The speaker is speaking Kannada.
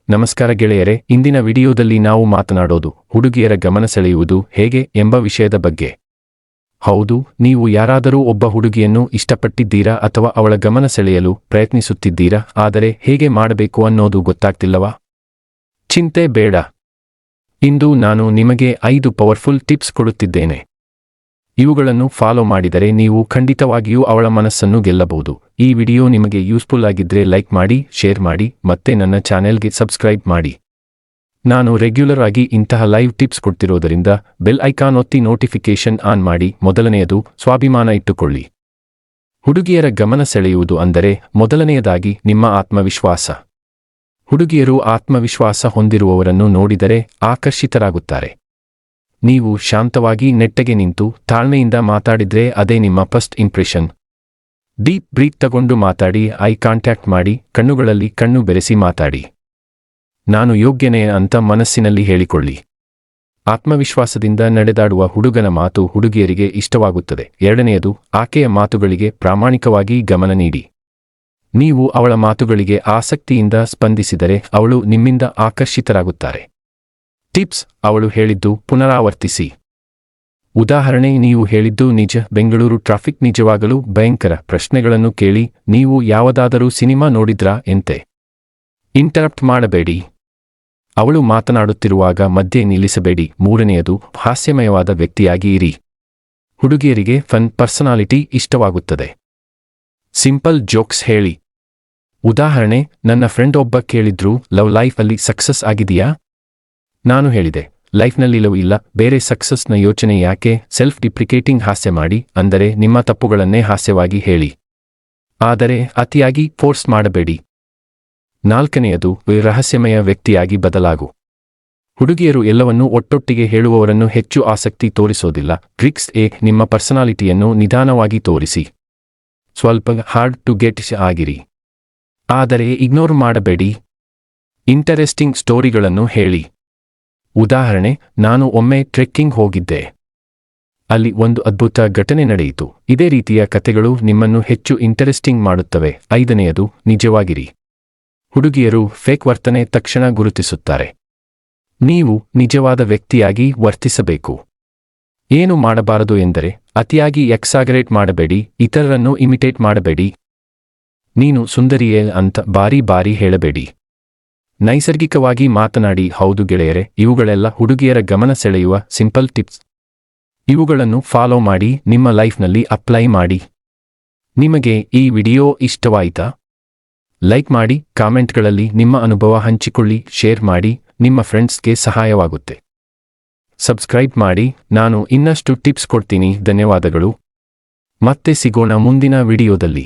ನಮಸ್ಕಾರ ಗೆಳೆಯರೆ, ಇಂದಿನ ವಿಡಿಯೋದಲ್ಲಿ ನಾವು ಮಾತನಾಡೋದು ಹುಡುಗಿಯರ ಗಮನ ಸೆಳೆಯುವುದು ಹೇಗೆ ಎಂಬ ವಿಷಯದ ಬಗ್ಗೆ. ಹೌದು, ನೀವು ಯಾರಾದರೂ ಒಬ್ಬ ಹುಡುಗಿಯನ್ನು ಇಷ್ಟಪಟ್ಟಿದ್ದೀರಾ ಅಥವಾ ಅವಳ ಗಮನ ಸೆಳೆಯಲು ಪ್ರಯತ್ನಿಸುತ್ತಿದ್ದೀರಾ, ಆದರೆ ಹೇಗೆ ಮಾಡಬೇಕು ಅನ್ನೋದು ಗೊತ್ತಾಗ್ತಿಲ್ಲವಾ? ಚಿಂತೆ ಬೇಡ. ಇಂದು ನಾನು ನಿಮಗೆ 5 ಪವರ್ಫುಲ್ ಟಿಪ್ಸ್ ಕೊಡುತ್ತಿದ್ದೇನೆ. ಇವುಗಳನ್ನು ಫಾಲೋ ಮಾಡಿದರೆ ನೀವು ಖಂಡಿತವಾಗಿಯೂ ಅವಳ ಮನಸ್ಸನ್ನು ಗೆಲ್ಲಬಹುದು. ಈ ವಿಡಿಯೋ ನಿಮಗೆ ಯೂಸ್ಫುಲ್ ಆಗಿದ್ರೆ ಲೈಕ್ ಮಾಡಿ, ಶೇರ್ ಮಾಡಿ, ಮತ್ತೆ ನನ್ನ ಚಾನೆಲ್ಗೆ ಸಬ್ಸ್ಕ್ರೈಬ್ ಮಾಡಿ. ನಾನು ರೆಗ್ಯುಲರ್ ಆಗಿ ಇಂತಹ ಲೈವ್ ಟಿಪ್ಸ್ ಕೊಡ್ತಿರೋದರಿಂದ ಬೆಲ್ ಐಕಾನ್ ಒತ್ತಿ ನೋಟಿಫಿಕೇಶನ್ ಆನ್ ಮಾಡಿ. ಮೊದಲನೆಯದು, ಸ್ವಾಭಿಮಾನ ಇಟ್ಟುಕೊಳ್ಳಿ. ಹುಡುಗಿಯರ ಗಮನ ಸೆಳೆಯುವುದು ಅಂದರೆ ಮೊದಲನೆಯದಾಗಿ ನಿಮ್ಮ ಆತ್ಮವಿಶ್ವಾಸ. ಹುಡುಗಿಯರು ಆತ್ಮವಿಶ್ವಾಸ ಹೊಂದಿರುವವರನ್ನು ನೋಡಿದರೆ ಆಕರ್ಷಿತರಾಗುತ್ತಾರೆ. ನೀವು ಶಾಂತವಾಗಿ ನೆಟ್ಟಗೆ ನಿಂತು ತಾಳ್ಮೆಯಿಂದ ಮಾತಾಡಿದ್ರೆ ಅದೇ ನಿಮ್ಮ ಫಸ್ಟ್ ಇಂಪ್ರೆಷನ್. ಡೀಪ್ ಬ್ರೀತ್ ತಗೊಂಡು ಮಾತಾಡಿ, ಐ ಕಾಂಟ್ಯಾಕ್ಟ್ ಮಾಡಿ, ಕಣ್ಣುಗಳಲ್ಲಿ ಕಣ್ಣು ಬೆರೆಸಿ ಮಾತಾಡಿ. ನಾನು ಯೋಗ್ಯನೇ ಅಂತ ಮನಸ್ಸಿನಲ್ಲಿ ಹೇಳಿಕೊಳ್ಳಿ. ಆತ್ಮವಿಶ್ವಾಸದಿಂದ ನಡೆದಾಡುವ ಹುಡುಗನ ಮಾತು ಹುಡುಗಿಯರಿಗೆ ಇಷ್ಟವಾಗುತ್ತದೆ. ಎರಡನೆಯದು, ಆಕೆಯ ಮಾತುಗಳಿಗೆ ಪ್ರಾಮಾಣಿಕವಾಗಿ ಗಮನ ನೀಡಿ. ನೀವು ಅವಳ ಮಾತುಗಳಿಗೆ ಆಸಕ್ತಿಯಿಂದ ಸ್ಪಂದಿಸಿದರೆ ಅವಳು ನಿಮ್ಮಿಂದ ಆಕರ್ಷಿತರಾಗುತ್ತಾರೆ. ಟಿಪ್ಸ್: ಅವಳು ಹೇಳಿದ್ದು ಪುನರಾವರ್ತಿಸಿ. ಉದಾಹರಣೆ, ನೀವು ಹೇಳಿದ್ದು ನಿಜ, ಬೆಂಗಳೂರು ಟ್ರಾಫಿಕ್ ನಿಜವಾಗಲೂ ಭಯಂಕರ. ಪ್ರಶ್ನೆಗಳನ್ನು ಕೇಳಿ, ನೀವು ಯಾವುದಾದರೂ ಸಿನಿಮಾ ನೋಡಿದ್ರಾ ಎಂತೆ. ಇಂಟರಪ್ಟ್ ಮಾಡಬೇಡಿ. ಅವಳು ಮಾತನಾಡುತ್ತಿರುವಾಗ ಮಧ್ಯೆ ನಿಲ್ಲಿಸಬೇಡಿ. ಮೂರನೆಯದು, ಹಾಸ್ಯಮಯವಾದ ವ್ಯಕ್ತಿಯಾಗಿ ಇರಿ. ಹುಡುಗಿಯರಿಗೆ ಫನ್ ಪರ್ಸನಾಲಿಟಿ ಇಷ್ಟವಾಗುತ್ತದೆ. ಸಿಂಪಲ್ ಜೋಕ್ಸ್ ಹೇಳಿ. ಉದಾಹರಣೆ, ನನ್ನ ಫ್ರೆಂಡ್ ಒಬ್ಬ ಕೇಳಿದ್ರು, ಲವ್ ಲೈಫಲ್ಲಿ ಸಕ್ಸಸ್ ಆಗಿದೆಯಾ? ನಾನು ಹೇಳಿದೆ, ಲೈಫ್ನಲ್ಲಿ ಲವ್ ಇಲ್ಲ, ಬೇರೆ ಸಕ್ಸಸ್ನ ಯೋಚನೆ ಯಾಕೆ? ಸೆಲ್ಫ್ ಡಿಪ್ರಿಕೇಟಿಂಗ್ ಹಾಸ್ಯ ಮಾಡಿ, ಅಂದರೆ ನಿಮ್ಮ ತಪ್ಪುಗಳನ್ನೇ ಹಾಸ್ಯವಾಗಿ ಹೇಳಿ. ಆದರೆ ಅತಿಯಾಗಿ ಫೋರ್ಸ್ ಮಾಡಬೇಡಿ. ನಾಲ್ಕನೆಯದು, ರಹಸ್ಯಮಯ ವ್ಯಕ್ತಿಯಾಗಿ ಬದಲಾಗು. ಹುಡುಗಿಯರು ಎಲ್ಲವನ್ನೂ ಒಟ್ಟೊಟ್ಟಿಗೆ ಹೇಳುವವರನ್ನು ಹೆಚ್ಚು ಆಸಕ್ತಿ ತೋರಿಸೋದಿಲ್ಲ. ಟ್ರಿಕ್ಸ್: ನಿಮ್ಮ ಪರ್ಸನಾಲಿಟಿಯನ್ನು ನಿಧಾನವಾಗಿ ತೋರಿಸಿ. ಸ್ವಲ್ಪ ಹಾರ್ಡ್ ಟು ಗೆಟ್ ಆಗಿರಿ, ಆದರೆ ಇಗ್ನೋರ್ ಮಾಡಬೇಡಿ. ಇಂಟರೆಸ್ಟಿಂಗ್ ಸ್ಟೋರಿಗಳನ್ನು ಹೇಳಿ. ಉದಾಹರಣೆ, ನಾನು ಒಮ್ಮೆ ಟ್ರೆಕ್ಕಿಂಗ್ ಹೋಗಿದ್ದೆ. ಅಲ್ಲಿ ಒಂದು ಅದ್ಭುತ ಘಟನೆ ನಡೆಯಿತು. ಇದೇ ರೀತಿಯ ಕಥೆಗಳು ನಿಮ್ಮನ್ನು ಹೆಚ್ಚು ಇಂಟರೆಸ್ಟಿಂಗ್ ಮಾಡುತ್ತವೆ. ಐದನೆಯದು, ನಿಜವಾಗಿರಿ. ಹುಡುಗಿಯರು ಫೇಕ್ ವರ್ತನೆ ತಕ್ಷಣ ಗುರುತಿಸುತ್ತಾರೆ. ನೀವು ನಿಜವಾದ ವ್ಯಕ್ತಿಯಾಗಿ ವರ್ತಿಸಬೇಕು. ಏನು ಮಾಡಬಾರದು ಎಂದರೆ ಅತಿಯಾಗಿ ಎಕ್ಸಾಗರೇಟ್ ಮಾಡಬೇಡಿ, ಇತರರನ್ನು ಇಮಿಟೇಟ್ ಮಾಡಬೇಡಿ. ನೀನು ಸುಂದರಿಯೇ ಅಂತ ಬಾರಿ ಬಾರಿ ಹೇಳಬೇಡಿ. ನೈಸರ್ಗಿಕವಾಗಿ ಮಾತನಾಡಿ. ಹೌದು ಗೆಳೆಯರೆ, ಇವುಗಳೆಲ್ಲ ಹುಡುಗಿಯರ ಗಮನ ಸೆಳೆಯುವ ಸಿಂಪಲ್ ಟಿಪ್ಸ್. ಇವುಗಳನ್ನು ಫಾಲೋ ಮಾಡಿ, ನಿಮ್ಮ ಲೈಫ್ನಲ್ಲಿ ಅಪ್ಲೈ ಮಾಡಿ. ನಿಮಗೆ ಈ ವಿಡಿಯೋ ಇಷ್ಟವಾಯಿತಾ? ಲೈಕ್ ಮಾಡಿ, ಕಾಮೆಂಟ್ಗಳಲ್ಲಿ ನಿಮ್ಮ ಅನುಭವ ಹಂಚಿಕೊಳ್ಳಿ, ಶೇರ್ ಮಾಡಿ, ನಿಮ್ಮ ಫ್ರೆಂಡ್ಸ್ಗೆ ಸಹಾಯವಾಗುತ್ತೆ. ಸಬ್ಸ್ಕ್ರೈಬ್ ಮಾಡಿ, ನಾನು ಇನ್ನಷ್ಟು ಟಿಪ್ಸ್ ಕೊಡ್ತೀನಿ. ಧನ್ಯವಾದಗಳು. ಮತ್ತೆ ಸಿಗೋಣ ಮುಂದಿನ ವಿಡಿಯೋದಲ್ಲಿ.